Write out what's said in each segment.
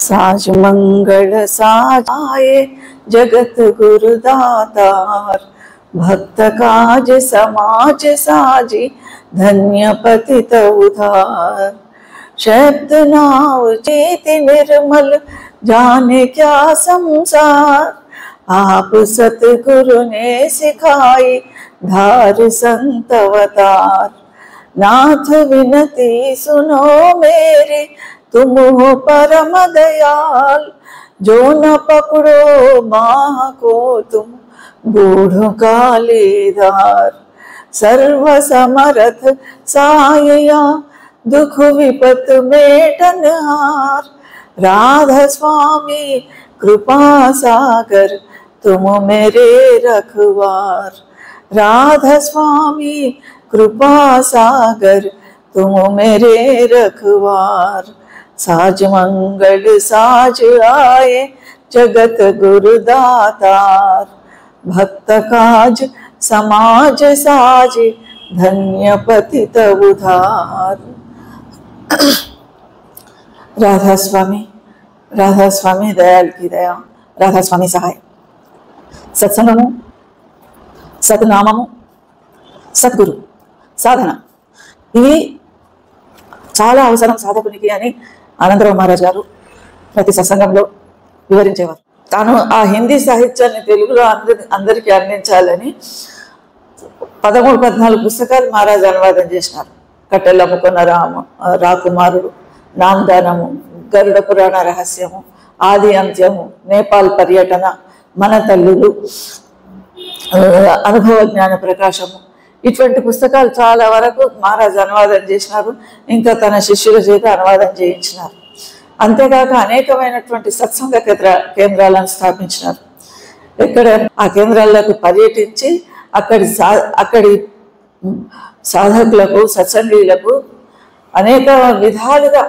साज मंगल साजाए जगत गुरुदातार, भक्त काज समाज साजी धन्य पतित उधार। शब्द नाव चेति निर्मल जाने क्या संसार, आप सतगुरु ने सिखाई धार संत अवतार। नाथ विनती सुनो मेरी, तुम हो परम दयाल, जो न पकड़ो माह को तुम बूढ़ कालीधार। सर्व समर्थ साया दुख विपत मेटनहार, राधा स्वामी कृपा सागर तुम मेरे रखवार। राधा स्वामी कृपा सागर तुम मेरे रखवार। साज मंगल साज आए जगत गुरुदातार, भक्त काज समाज साज धन्य पतित उधार। राधा स्वामी दयाल की दया, राधा स्वामी सहाय। सत्संगము, సతనామము, సద్గురు సాధన ఇవి చాలా అవసరం సాధకునికి అని ఆనందరావు మహారాజ్ గారు ప్రతి సత్సంగంలో వివరించేవారు. తాను ఆ హిందీ సాహిత్యాన్ని తెలుగులో అందరికీ అందించాలని 13-14 పుస్తకాలు మహారాజ్ అనువాదం చేసినారు. కట్టెలమ్ముకున్న రాకుమారుడు, నామదానము, గరుడ పురాణ రహస్యము, ఆది అంత్యము, నేపాల్ పర్యటన, మన తల్లులు, అనుభవ జ్ఞాన ప్రకాశము, ఇటువంటి పుస్తకాలు చాలా వరకు మహారాజ్ అనువాదం చేసినారు. ఇంకా తన శిష్యుల చేత అనువాదం చేయించినారు. అంతేకాక అనేకమైనటువంటి సత్సంగ కేంద్రాలను స్థాపించినారు. ఇక్కడ ఆ కేంద్రాలకు పర్యటించి అక్కడి సాధకులకు, సత్సంగీలకు అనేక విధాలుగా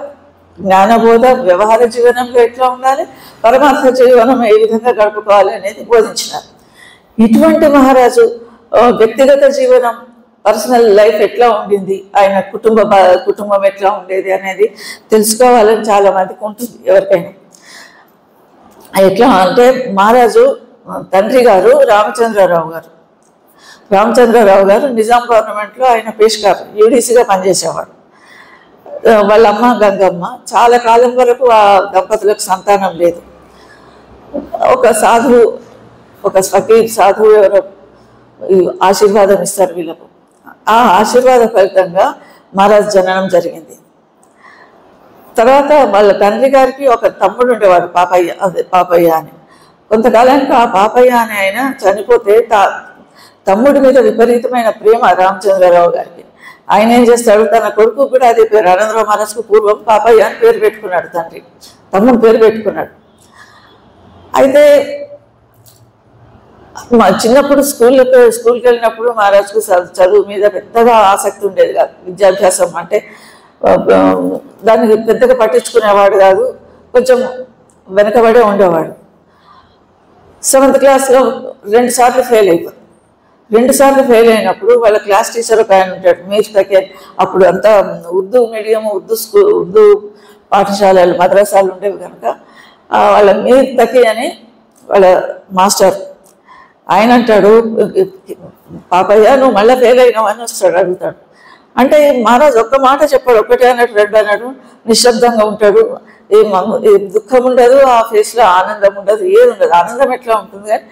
జ్ఞానబోధ, వ్యవహార జీవనంలో ఎట్లా ఉండాలి, పరమార్థ జీవనం ఏ విధంగా గడుపుకోవాలి అనేది బోధించినారు. ఇటువంటి మహారాజు వ్యక్తిగత జీవనం, పర్సనల్ లైఫ్ ఎట్లా ఉండింది, ఆయన కుటుంబం ఎట్లా ఉండేది అనేది తెలుసుకోవాలని చాలా మందికి ఉంటుంది. ఎవరికైనా ఎట్లా అంటే, మహారాజు తండ్రి గారు రామచంద్రరావు గారు నిజాం గవర్నమెంట్లో ఆయన పేష్కార్ యూడీసీగా పనిచేసేవాడు. వాళ్ళ అమ్మ గంగమ్మ చాలా కాలం వరకు ఆ దంపతులకు సంతానం లేదు. ఒక ఫకీర్ సాధువు ఎవరో ఆశీర్వాదం ఇస్తారు వీళ్ళకు. ఆ ఆశీర్వాద ఫలితంగా మహారాజ్ జననం జరిగింది. తర్వాత వాళ్ళ తండ్రి గారికి ఒక తమ్ముడు ఉండేవాడు, పాపయ్య అని. కొంతకాలానికి ఆ పాపయ్య అని ఆయన చనిపోతే తమ్ముడి మీద విపరీతమైన ప్రేమ రామచంద్రరావు గారికి. ఆయన ఏం చేస్తాడు, తన కొడుకు కూడా అదే పేరు, ఆనందరావు మహారాజ్కు పూర్వం పాపయ్య అని పేరు పెట్టుకున్నాడు. తమ్ముడు పేరు పెట్టుకున్నాడు. అయితే చిన్నప్పుడు స్కూల్కి వెళ్ళినప్పుడు మహారాజ్కు చదువు మీద పెద్దగా ఆసక్తి ఉండేది కాదు. విద్యాభ్యాసం అంటే దాన్ని పెద్దగా పట్టించుకునేవాడు కాదు, కొంచెం వెనకబడే ఉండేవాడు. 7th క్లాస్లో 2 సార్లు ఫెయిల్ అయిపోయింది. 2 సార్లు ఫెయిల్ అయినప్పుడు వాళ్ళ క్లాస్ టీచర్ ఒక ఆయన ఉంటాడు, మీర్ తకే. అప్పుడు అంతా ఉర్దూ మీడియం, ఉర్దూ పాఠశాలలు, మద్రసాలు ఉండేవి కనుక వాళ్ళ మీర్ తకే అని వాళ్ళ మాస్టర్. ఆయన అంటాడు, పాపయ్య నువ్వు మళ్ళీ ఫెయిల్ అయినావు అని అడుగుతాడు. అంటే మహారాజ్ ఒక్క మాట చెప్పాడు, ఒకటే అన్నట్టు 2 అన్నాడు. నిశ్శబ్దంగా ఉంటాడు, ఏ దుఃఖం ఉండదు, ఆ ఫేస్లో ఆనందం ఉండదు, ఏది ఉండదు. ఆనందం ఎట్లా ఉంటుంది కానీ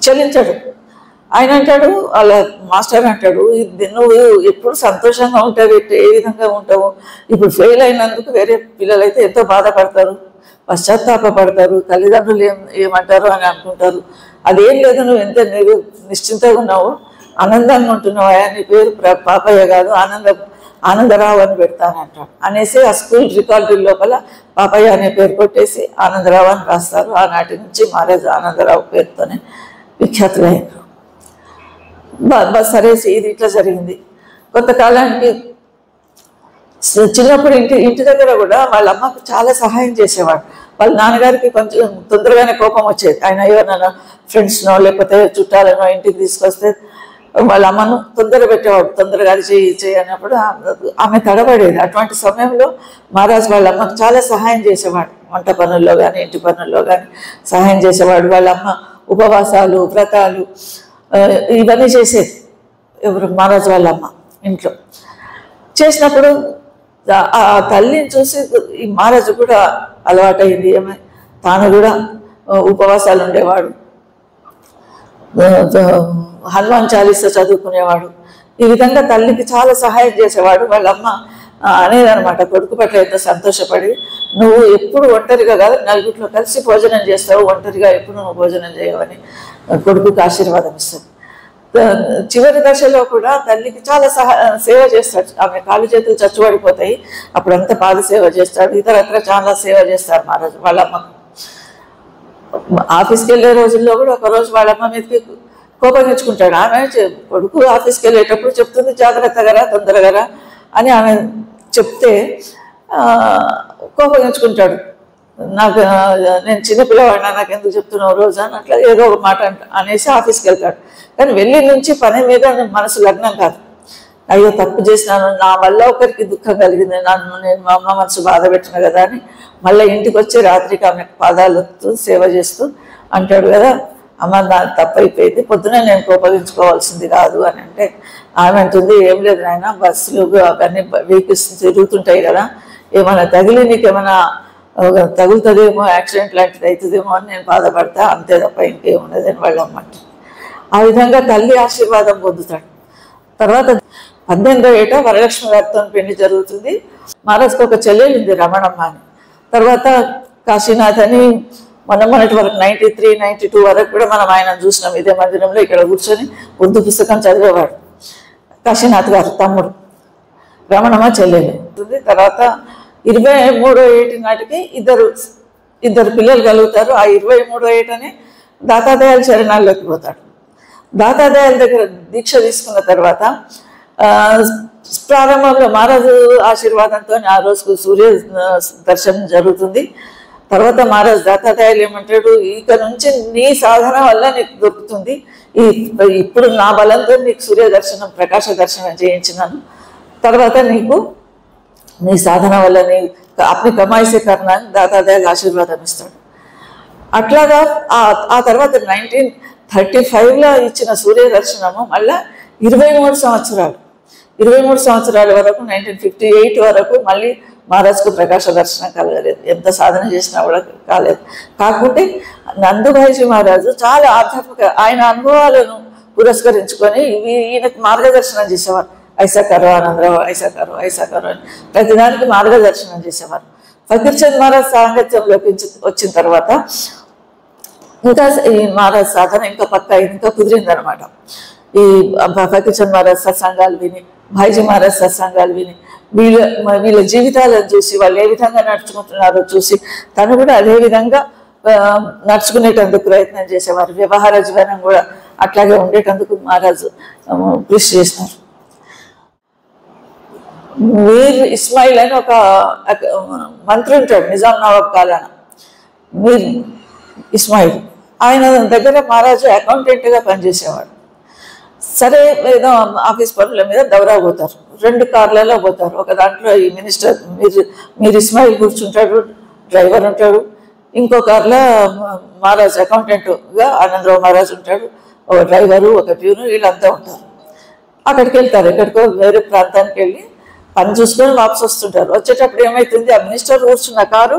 చలించాడు. ఆయన అంటాడు, వాళ్ళ మాస్టర్ అంటాడు, నువ్వు ఎప్పుడు సంతోషంగా ఉంటావు, ఏ విధంగా ఉంటావు, ఇప్పుడు ఫెయిల్ అయినందుకు వేరే పిల్లలైతే ఎంతో బాధపడతారు, పశ్చాత్తాపడతారు, తల్లిదండ్రులు ఏమంటారు అని అనుకుంటారు. అదేం లేదు, నువ్వు ఎంత నిశ్చింతగా ఉన్నావు, ఆనందంగా ఉంటున్నావు, నీ పేరు పాపయ్య కాదు ఆనందరావు అని పెడతానంటాడు అనేసి ఆ స్కూల్ రికార్డు లోపల పాపయ్య అనే పేరు కొట్టేసి ఆనందరావు అని రాస్తారు. ఆనాటి నుంచి మహారాజ్ ఆనందరావు పేరుతోనే విఖ్యాతులైనారు. సరే, ఇది ఇట్లా జరిగింది. కొంతకాలానికి చిన్నప్పుడు ఇంటి దగ్గర కూడా వాళ్ళ అమ్మకు చాలా సహాయం చేసేవాడు. వాళ్ళ నాన్నగారికి కొంచెం తొందరగానే కోపం వచ్చేది. ఆయన ఎవరైనా ఫ్రెండ్స్నో లేకపోతే చుట్టాలనో ఇంటికి తీసుకొస్తే వాళ్ళ అమ్మను తొందర పెట్టేవాడు, తొందరగా అది చేయి అన్నప్పుడు ఆమె తడబడేది. అటువంటి సమయంలో మహారాజు వాళ్ళ అమ్మకు చాలా సహాయం చేసేవాడు, వంట పనుల్లో కానీ ఇంటి పనుల్లో కానీ సహాయం చేసేవాడు. వాళ్ళ అమ్మ ఉపవాసాలు, వ్రతాలు ఇవన్నీ చేసేది. ఎవరు? మహారాజు వాళ్ళ అమ్మ ఇంట్లో చేసినప్పుడు ఆ తల్లిని చూసి ఈ మహారాజు కూడా అలవాటైంది. ఏమై తాను కూడా ఉపవాసాలు ఉండేవాడు, హనుమాన్ చాలీసా చదువుకునేవాడు. ఈ విధంగా తల్లికి చాలా సహాయం చేసేవాడు. వాళ్ళ అమ్మ అనేదనమాట, కొడుకు పట్ల ఎంతో సంతోషపడి, నువ్వు ఎప్పుడు ఒంటరిగా కాదు, నలుగురిలో కలిసి భోజనం చేస్తావు, ఒంటరిగా ఎప్పుడు నువ్వు భోజనం చేయవని కొడుకుకి ఆశీర్వాదం ఇస్తాడు. చివరి దశలో కూడా తల్లికి చాలా సేవ చేస్తాడు. ఆమె కాళ్ళు చేతులు చచ్చుబడిపోతాయి, అప్పుడంతా పాద సేవ చేస్తాడు, ఇతరత్ర చాలా సేవ చేస్తారు మహారాజు వాళ్ళ అమ్మకు. ఆఫీస్కి వెళ్ళే రోజుల్లో కూడా ఒకరోజు వాళ్ళ అమ్మ మీదకి కోపగించుకుంటాడు. ఆమె కొడుకు ఆఫీస్కి వెళ్ళేటప్పుడు చెప్తుంది, జాగ్రత్తగా తొందరగా అని ఆమె చెప్తే కోపగించుకుంటాడు. నేను చిన్నపిల్లవాడినా, నాకు ఎందుకు చెప్తున్నావు రోజు అని అట్లా ఏదో ఒక మాట అనేసి ఆఫీస్కి వెళ్తాడు. కానీ వెళ్ళి నుంచి పని మీద మనసు లగ్నం కాదు. అయ్యో తప్పు చేసినాను, నా వల్ల ఒకరికి దుఃఖం కలిగింది, నేను మా అమ్మ మనసు బాధ పెట్టిన కదా అని మళ్ళీ ఇంటికి వచ్చి రాత్రికి ఆమె పాదాలతో సేవ చేస్తూ అంటాడు కదా, అమ్మ నా తప్పు అయిపోయింది, పొద్దున నేను కోపగించుకోవాల్సింది కాదు అని అంటే ఆమె అంటుంది, ఏం లేదు నాయన, బస్సులు అవన్నీ వెహికల్స్ తిరుగుతుంటాయి కదా, ఏమైనా తగిలి నీకేమైనా తగులుతుందేమో, యాక్సిడెంట్ లాంటిది అవుతుందేమో అని నేను బాధపడతా, అంతే తప్ప ఇంకేమున్నది అని వాళ్ళు అమ్మంట. ఆ విధంగా తల్లి ఆశీర్వాదం పొందుతాడు. తర్వాత 18వ ఏట వరలక్ష్మి గారితో పెళ్లి జరుగుతుంది. మహారాజుకి ఒక చెల్లెలు ఉంది, రమణమ్మ అని. తర్వాత కాశీనాథ్ అని మొన్నటి వరకు 93, 92 వరకు కూడా మనం ఆయన చూసినాం ఇదే మందిరంలో. ఇక్కడ కూర్చొని ఉర్దూ పుస్తకం చదివేవాడు. కాశీనాథ్ గారు తమ్ముడు, రమణమ్మ చెల్లెలు ఉంటుంది. తర్వాత 23వ ఏటి నాటికి ఇద్దరు పిల్లలు కలుగుతారు. ఆ 23వ ఏటనే దాతాదయాల చరణాల్లోకి పోతాడు. దాతాదయాల దగ్గర దీక్ష తీసుకున్న తర్వాత ప్రారంభంలో మహారాజు ఆశీర్వాదంతో ఆ రోజుకు సూర్య దర్శనం జరుగుతుంది. తర్వాత మహారాజు దాతాదయాలు ఏమంటాడు, ఇక నుంచి నీ సాధన వల్ల నీకు దొరుకుతుంది, ఇప్పుడు నా బలంతో నీకు సూర్య దర్శనం, ప్రకాశ దర్శనం చేయించినాను, తర్వాత నీకు నీ సాధన వల్ల నీ అప్ని కమాయిసే కర్ణాన్ని దాతాదయాలు ఆశీర్వాదం ఇస్తాడు. అట్లాగా ఆ తర్వాత 1935లో ఇచ్చిన సూర్య దర్శనము మళ్ళీ 23 సంవత్సరాల వరకు 1958 వరకు మళ్ళీ మహారాజుకు ప్రకాశ దర్శనం కలగలేదు. ఎంత సాధన చేసినా కూడా కాలేదు. కాకుంటే నందుభాయిజీ మహారాజు చాలా ఆధ్యాత్మిక ఆయన అనుభవాలను పురస్కరించుకొని ఈయనకు మార్గదర్శనం చేసేవారు. ఐసా కరో ఆనందరావు, ఐసా కరో అని ప్రతిదానికి మార్గదర్శనం చేసేవారు. ఫకీర్ చంద్ మహారాజ్ సాంగత్యంలోకి వచ్చిన తర్వాత ఇంకా ఈ మహారాజ్ సాధన ఇంకా కుదిరిందనమాట. ఈ ఫకీర్ చంద్ మహారాజ్ సత్సంగాలు విని, భాయిజీ మహారాజ్ సత్సంగాలు విని, వీళ్ళ జీవితాలను చూసి వాళ్ళు ఏ విధంగా నడుచుకుంటున్నారో చూసి తను కూడా అదే విధంగా నడుచుకునేటందుకు ప్రయత్నం చేసేవారు. వ్యవహార జీవనం కూడా అట్లాగే ఉండేటందుకు మహారాజు కృషి చేసినారు. మీర్ ఇస్మాయిల్ అని ఒక మంత్రి ఉంటాడు నిజాం నవాబ్ కాలాన, మీర్ ఇస్మాయిల్. ఆయన దగ్గర మహారాజు అకౌంటెంట్గా పనిచేసేవాడు. సరే ఏదో ఆఫీస్ పనుల మీద దౌరా పోతారు, 2 కార్లలో పోతారు. ఒక దాంట్లో ఈ మినిస్టర్ మీర్ ఇస్మాయిల్ కూర్చుంటాడు, డ్రైవర్ ఉంటాడు. ఇంకో కార్లో మహారాజు అకౌంటెంట్గా ఆనందరావు మహారాజు ఉంటాడు, ఒక డ్రైవరు, ఒక ప్యూను, వీళ్ళంతా ఉంటారు. అక్కడికి వెళ్తారు, ఎక్కడికో వేరే ప్రాంతానికి వెళ్ళి పని చూసుకొని వాపసు వస్తుంటారు. వచ్చేటప్పుడు ఏమవుతుంది, ఆ మినిస్టర్ కూర్చున్న కారు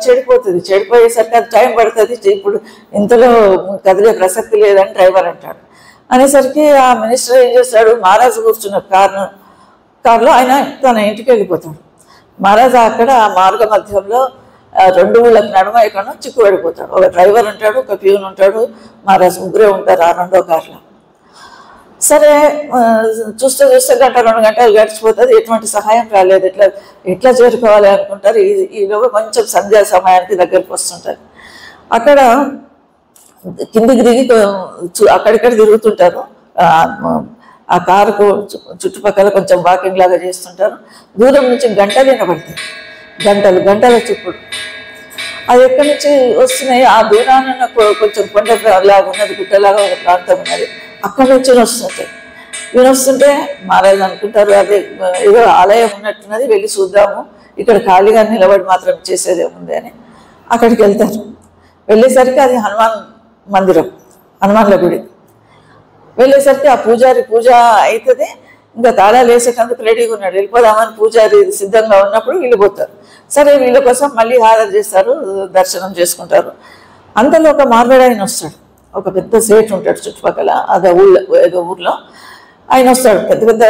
చెడిపోతుంది. చెడిపోయేసరికి అది టైం పడుతుంది, ఇప్పుడు ఇంతలో కదిలే ప్రసక్తి లేదని డ్రైవర్ అంటాడు. అనేసరికి ఆ మినిస్టర్ ఏం చేస్తాడు, మహారాజు కూర్చున్న కారులో ఆయన తన ఇంటికి వెళ్ళిపోతాడు. మహారాజు అక్కడ ఆ మార్గ మధ్యంలో 2 ఊళ్ళకి నడుమ ఎక్కడ చిక్కుపడిపోతాడు. ఒక డ్రైవర్ ఉంటాడు, ఒక ప్యూన్ ఉంటాడు, మహారాజు ముగ్గురే ఉంటారు ఆ 2వ కారులో. సరే చూస్తే 1-2 గంటలు గడిచిపోతుంది, ఎటువంటి సహాయం రాలేదు. ఎట్లా చేరుకోవాలి అనుకుంటారు. ఈలోగా కొంచెం సంధ్యా సమయానికి దగ్గరికి వస్తుంటారు. అక్కడ కిందికి దిగి అక్కడిక్కడ తిరుగుతుంటారు. ఆ కారుకు చుట్టుపక్కల కొంచెం వాకింగ్ లాగా చేస్తుంటారు. దూరం నుంచి గంటలు వినబడతాయి, గంటల చుప్పుడు. అది ఎక్కడి నుంచి వస్తున్నాయి? ఆ దూరాన కొంచెం కొండలాగా ఉన్నది, గుట్టలాగా ఒక ప్రాంతం ఉన్నది, అక్కడి నుంచి వస్తుంటాయి. వస్తుంటే మహారాజు అనుకుంటారు అదే ఏదో ఆలయం ఉన్నట్టున్నది, వెళ్ళి చూద్దాము, ఇక్కడ ఖాళీగా నిలబడి మాత్రం చేసేదేముంది అని అక్కడికి వెళ్తారు. వెళ్ళేసరికి అది హనుమాన్ మందిరం, హనుమాన్ల గుడి. వెళ్ళేసరికి ఆ పూజారి పూజ అవుతుంది, ఇంకా తాళాలు వేసేటందుకు రెడీగా ఉన్నాడు, వెళ్ళిపోదామని పూజారి సిద్ధంగా ఉన్నప్పుడు వెళ్ళిపోతారు. సరే వీళ్ళ కోసం మళ్ళీ హారతి చేస్తారు, దర్శనం చేసుకుంటారు. అంతలో ఒక మార్వాడి ఆయన వస్తాడు, ఒక పెద్ద సేటు ఉంటాడు చుట్టుపక్కల, అదే ఏదో ఊర్లో ఆయన వస్తాడు. పెద్ద పెద్ద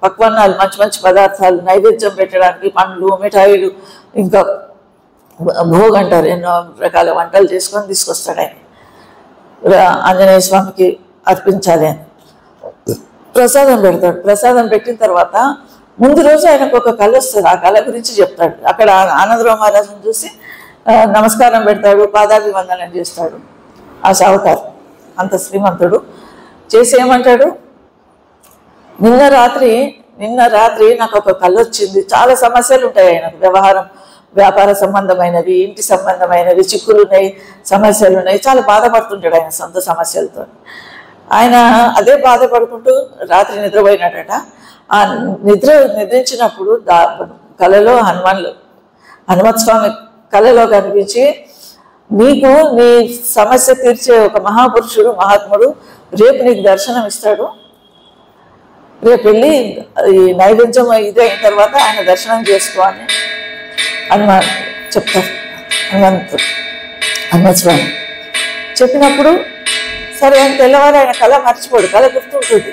పక్వాన్నాలు, మంచి మంచి పదార్థాలు నైవేద్యం పెట్టడానికి, పండ్లు, మిఠాయిలు, ఇంకా భోగ్ అంటారు, ఎన్నో రకాల వంటలు చేసుకొని తీసుకొస్తాడు. ఆయన ఆంజనేయ స్వామికి అర్పించాలి అని ప్రసాదం పెడతాడు. ప్రసాదం పెట్టిన తర్వాత ముందు రోజు ఆయనకు ఒక కళ వస్తుంది, ఆ కళ గురించి చెప్తాడు. అక్కడ ఆనందరావు మహారాజును చూసి నమస్కారం పెడతాడు, పాదాభివందనం చేస్తాడు. ఆ సావుకారు అంత శ్రీమంతుడు చేసి ఏమంటాడు, నిన్న రాత్రి నాకు ఒక కళ వచ్చింది, చాలా సమస్యలు ఉంటాయి ఆయనకు, వ్యవహారం, వ్యాపార సంబంధమైనవి, ఇంటి సంబంధమైనవి, చిక్కులు ఉన్నాయి, సమస్యలు ఉన్నాయి, చాలా బాధపడుతుంటాడు ఆయన సొంత సమస్యలతో. ఆయన అదే బాధపడుకుంటూ రాత్రి నిద్రపోయినట. ఆ నిద్రించినప్పుడు కళలో హనుమత్ స్వామి కళలో కనిపించి, నీకు నీ సమస్య తీర్చే ఒక మహాపురుషుడు, మహాత్ముడు రేపు నీకు దర్శనం ఇస్తాడు, రేపు వెళ్ళి ఈ నైవేద్యం ఇది అయిన తర్వాత ఆయన దర్శనం చేసుకో అని చెప్తారు హనుమత్ స్వామి. చెప్పినప్పుడు సరే ఆయన తెల్లవారి ఆయన కళ మర్చిపోడు, కళ గుర్తుంటుంది.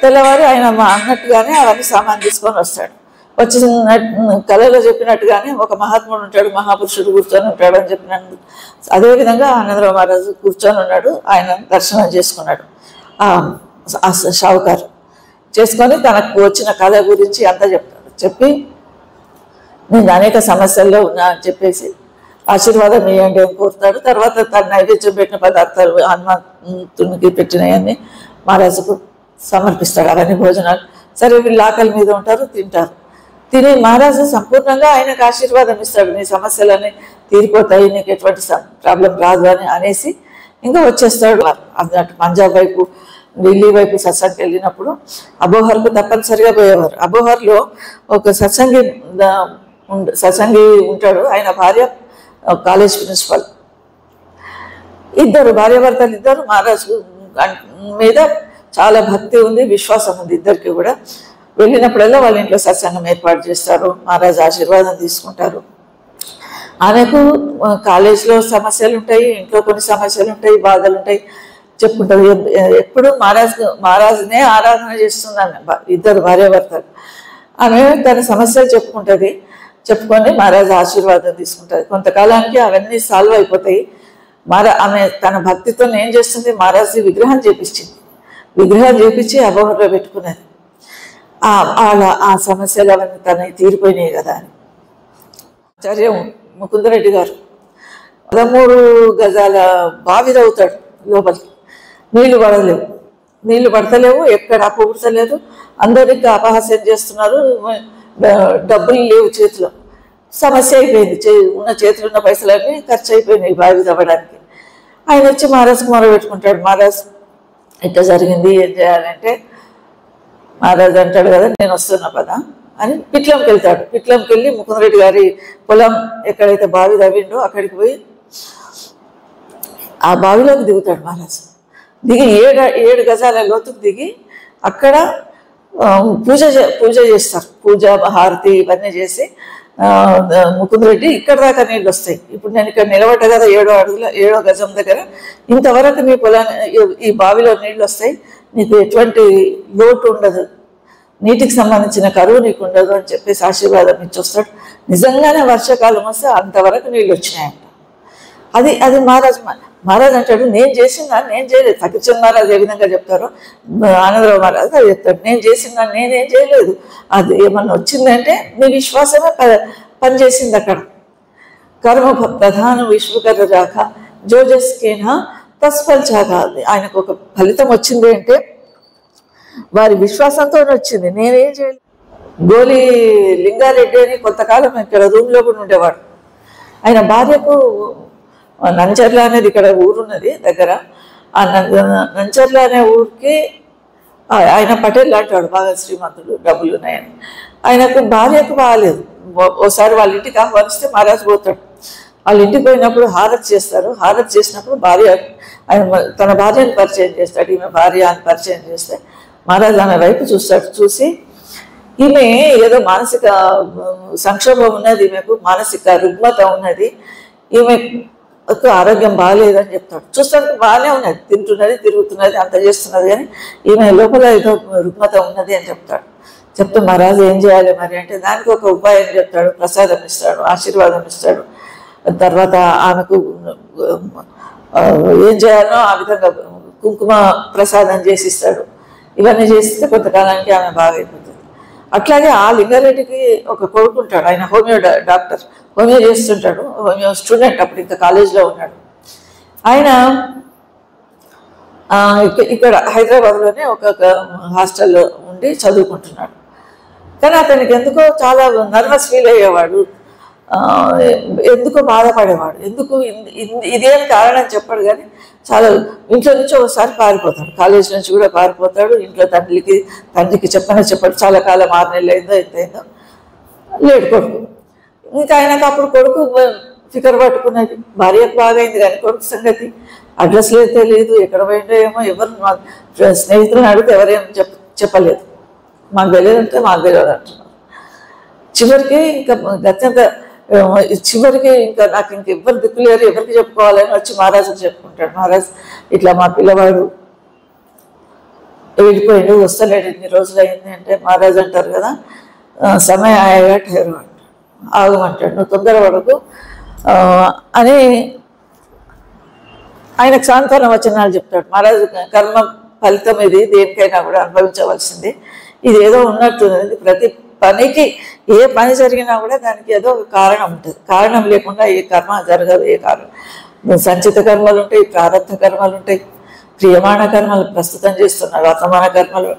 తెల్లవారి ఆయన అన్నట్టుగానే అవన్నీ సామాన్ తీసుకొని వస్తాడు. వచ్చిన కళలో చెప్పినట్టుగానే ఒక మహాత్ముడు ఉంటాడు, మహాపురుషుడు కూర్చొని ఉంటాడు అని చెప్పినట్టు అదేవిధంగా ఆనందరావు మహారాజు కూర్చొని ఉన్నాడు. ఆయన దర్శనం చేసుకున్నాడు. ఆ షావుకారు చేసుకొని తనకు వచ్చిన కళ గురించి అంతా చెప్తాడు. చెప్పి నేను అనేక సమస్యల్లో ఉన్నా అని చెప్పేసి ఆశీర్వాదం ఇవ్వండి అని కోరుతాడు. తర్వాత తన నైవేద్యం పెట్టిన పదార్థాలు, హనుమంతునికి పెట్టినవన్నీ మహారాజుకు సమర్పిస్తాడు. అవన్నీ భోజనాలు. సరే వీళ్ళు ఆకలి మీద ఉంటారు, తింటారు. తిని మహారాజు సంపూర్ణంగా ఆయనకు ఆశీర్వాదం ఇస్తాడు, నీ సమస్యలన్నీ తీరిపోతాయి, నీకు ఎటువంటి ప్రాబ్లం రాదు అని అనేసి ఇంకా వచ్చేస్తాడు. అన్నట్టు పంజాబ్ వైపు, ఢిల్లీ వైపు సత్సంగ్కి వెళ్ళినప్పుడు అబోహర్కు తప్పనిసరిగా పోయేవారు. అబోహర్లో ఒక సత్సంగి ఉంటాడు, ఆయన భార్య కాలేజ్ ప్రిన్సిపల్. భార్యాభర్తలు ఇద్దరు మహారాజు మీద చాలా భక్తి ఉంది, విశ్వాసం ఉంది ఇద్దరికి కూడా. వెళ్ళినప్పుడల్లా వాళ్ళ ఇంట్లో సత్సంగం ఏర్పాటు చేస్తారు, మహారాజు ఆశీర్వాదం తీసుకుంటారు. ఆమెకు కాలేజ్లో సమస్యలు ఉంటాయి, ఇంట్లో కొన్ని సమస్యలు ఉంటాయి, బాధలు ఉంటాయి, చెప్పుకుంటారు. ఎప్పుడు మహారాజునే ఆరాధన చేస్తుందని ఇద్దరు భార్యాభర్తలు. ఆమె తన సమస్యలు చెప్పుకుంటుంది, చెప్పుకొని మహారాజు ఆశీర్వాదం తీసుకుంటుంది. కొంతకాలానికి అవన్నీ సాల్వ్ అయిపోతాయి. ఆమె తన భక్తితో ఏం చేస్తుంది, మహారాజు విగ్రహం చేపించి అబోహర్లో పెట్టుకున్నది. ఆ సమస్యలు అవన్నీ తన తీరిపోయినాయి కదా అని. ఆచార్య ముకుందరెడ్డి గారు 13 గజాల బావి తవ్వుతాడు లోపలికి. నీళ్లు పడతలేవు, ఎక్కడ అప్పుడుతలేదు, అందరికి అపహాస్యం చేస్తున్నారు, డబ్బులు లేవు చేతిలో. సమస్య అయిపోయింది, ఉన్న చేతిలో ఉన్న పైసలన్నీ ఖర్చు అయిపోయినాయి బావి తవ్వడానికి. ఆయన వచ్చి మహారాజుకు మొరబెట్టుకుంటాడు, మహారాజు ఇట్లా జరిగింది, ఏం చేయాలంటే మహారాజు అంటాడు కదా, నేను వస్తున్నా పదా అని పిట్లంకి వెళ్తాడు. పిట్లంకి వెళ్ళి ముకుందరెడ్డి గారి పొలం ఎక్కడైతే బావి తవ్విండో అక్కడికి పోయి ఆ బావిలోకి దిగుతాడు మహారాజు. దిగి 7 గజాల లోతుకు దిగి అక్కడ పూజ చేస్తారు. పూజ హారతి ఇవన్నీ చేసి ముకుందరెడ్డి ఇక్కడ దాకా నీళ్ళు వస్తాయి, ఇప్పుడు నేను ఇక్కడ నిలబడ్డ కదా 7వ గజం దగ్గర, ఇంతవరకు నీ పొలాన్ని ఈ బావిలో నీళ్ళు వస్తాయి, నీకు ఎటువంటి లోటు ఉండదు, నీటికి సంబంధించిన కరువు నీకు ఉండదు అని చెప్పేసి ఆశీర్వాదం ఇచ్చి వస్తాడు. నిజంగానే వర్షాకాలం వస్తే అంతవరకు నీళ్ళు వచ్చినాయంట. అది మహారాజు అంటాడు, నేను చేసిందాన్ని నేను చేయలేదు. ఫకీర్చంద్ మహారాజు ఏ విధంగా చెప్తారో ఆనందరావు మహారాజు అది చెప్తాడు, నేను చేసిందాన్ని నేనేం చేయలేదు, అది ఏమన్నా వచ్చిందంటే నీ విశ్వాసమే పనిచేసింది అక్కడ. కర్మ ప్రధాన విశ్వకర రాక జోజస్కేనా తస్ఫల్ చాగా, ఆయనకు ఒక ఫలితం వచ్చింది అంటే వారి విశ్వాసంతో వచ్చింది, నేనేం చేయలేదు. గోలి లింగారెడ్డి అని కొంతకాలం ఇక్కడ రూమ్లో కూడా ఉండేవాడు. ఆయన భార్యకు నంచర్ల అనేది ఇక్కడ ఊరున్నది దగ్గర. ఆ నంచర్ల అనే ఊరికి ఆయన పటేల్ లాంటి వాడు, బాగా శ్రీమంతుడు, డబ్బులు ఉన్నాయని. ఆయనకు భార్యకు బాగాలేదు. ఓసారి వాళ్ళ ఇంటికి ఆహ్వానిస్తే మహారాజు పోతాడు. వాళ్ళ ఇంటికి పోయినప్పుడు హారతి చేస్తారు. హారతి చేసినప్పుడు భార్య ఆయన తన భార్యను పరిచయం చేస్తాడు. ఈమె భార్య అని పరిచయం చేస్తే మహారాజు ఆమె వైపు చూస్తాడు. చూసి ఈమె ఏదో మానసిక సంక్షోభం ఉన్నది, ఈమెకు మానసిక రుగ్మత ఉన్నది, ఈమెకు ఆరోగ్యం బాగాలేదని చెప్తాడు. చూస్తానికి బాగానే ఉన్నది, తింటున్నది, తిరుగుతున్నది, అంత చేస్తున్నది, కానీ ఈమె లోపల ఏదో రుగ్మత ఉన్నది అని చెప్తాడు. చెప్తే మహారాజు ఏం చేయాలి మరి అంటే దానికి ఒక ఉపాయం చెప్తాడు. ప్రసాదం ఇస్తాడు, ఆశీర్వాదం ఇస్తాడు. తర్వాత ఆమెకు ఏం చేయాలో ఆ విధంగా కుంకుమ ప్రసాదం చేసిస్తాడు. ఇవన్నీ చేసిస్తే కొంతకాలానికి ఆమె బాగైపోతుంది. అట్లాగే ఆ లింగారెడ్డికి ఒక కొడుకుంటాడు. ఆయన హోమియో డాక్టర్, హోమియో చేస్తుంటాడు, హోమియో స్టూడెంట్, అప్పుడు ఇంకా కాలేజీలో ఉన్నాడు. ఆయన ఇక్కడ హైదరాబాద్లోనే ఒక హాస్టల్లో ఉండి చదువుకుంటున్నాడు. కానీ అతనికి ఎందుకో చాలా నర్వస్ ఫీల్ అయ్యేవాడు, ఎందుకో బాధపడేవాడు. ఎందుకు ఇదేం కారణం చెప్పాడు, కానీ చాలా ఇంట్లో నుంచి ఒకసారి పారిపోతాడు, కాలేజ్ నుంచి కూడా పారిపోతాడు. ఇంట్లో తండ్రికి చెప్పాడు. చాలా కాలం 6 నెలలు అయిందో ఎంతైందో లేడు కొడుకు. ఇంకా ఆయనకు అప్పుడు కొడుకు ఫికర్ పట్టుకున్నది. భార్యకు బాగైంది కానీ కొడుకు సంగతి అడ్రస్ లేదు, తెలియదు, ఎక్కడ పోయిందో ఏమో. ఎవరు స్నేహితులను అడిగితే ఎవరేం చెప్పలేదు. మాకు తెలియదంటే మాకు తెలియదు అంటున్నారు. చివరికి ఇంకా నాకు ఎవరు దిక్కులేరు, ఎవరికి చెప్పుకోవాలని వచ్చి మహారాజుకు చెప్పుకుంటాడు. మహారాజు ఇట్లా మా పిల్లవాడు వెళ్ళిపోయాడు, వస్తలేడు, ఇన్ని రోజులు అయింది అంటే మహారాజు అంటారు కదా, సమయం ఆయగా ఠేరు అంటాడు, ఆగమంటాడు, నువ్వు తొందరపడకు అని ఆయనకు సాంత్వన వచనాలు చెప్తాడు. మహారాజు కర్మ ఫలితం ఇది, దేనికైనా కూడా అనుభవించవలసింది, ఇది ఏదో ఉన్నట్టున్నది. ప్రతి పనికి ఏ పని జరిగినా కూడా దానికి ఏదో ఒక కారణం ఉంటుంది. కారణం లేకుండా ఏ కర్మ జరగదు. ఏ కారణం సంచిత కర్మలు ఉంటాయి, ప్రారంభ కర్మలు ఉంటాయి, క్రియమాణ కర్మలు ప్రస్తుతం చేస్తున్నారు, వర్తమాన కర్మలు.